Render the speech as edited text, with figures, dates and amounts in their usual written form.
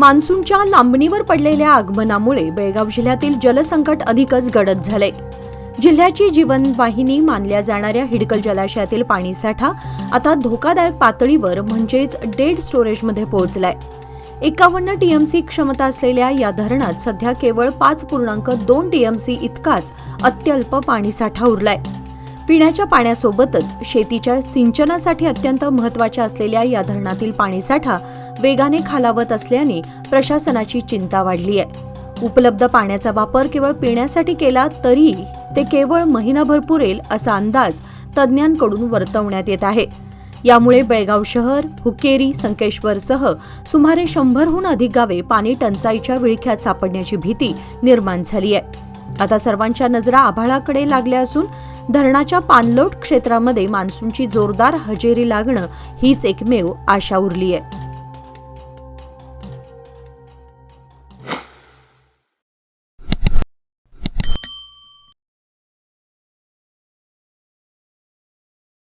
मान्सूनच्या लांबणीवर पडलेल्या आगमनामुळे बेळगाव जिल्ह्यातील जलसंकट अधिकच गडद झाले। जिल्ह्याची जीवनवाहिनी मानल्या जाणाऱ्या हिडकल जलाशयातील पाणीसाठा आता धोकादायक पातळीवर म्हणजेच डेड स्टोरेजमध्ये पोहोचलाय। 51 टीएमसी क्षमता असलेल्या या धरणात सध्या केवळ 5.2 टीएमसी इतकाच अत्यल्प पाणीसाठा उरलाय। पिण्याच्या पाण्यासोबतच शेतीच्या सिंचनासाठी अत्यंत महत्त्वाच्या असलेल्या या धरणातील पाणीसाठा वेगाने खालावत असल्याने प्रशासनाची चिंता वाढली आहे। उपलब्ध पाण्याचा वापर केवळ पिण्यासाठी केला तरी ते केवळ महिनाभर पुरेल असा अंदाज तज्ज्ञांकडून वर्तवण्यात येत आहे। यामुळे बेळगाव शहर, हुक्केरी, संकेश्वरसह सुमारे 100हून अधिक गावे पाणी टंचाईच्या विळख्यात सापडण्याची भीती निर्माण झाली आहे। आता सर्वांच्या नजरा आभाळाकडे लागल्या असून धरणाच्या पाणलोट क्षेत्रामध्ये मान्सूनची जोरदार हजेरी लागणं हीच एकमेव आशा उरली आहे।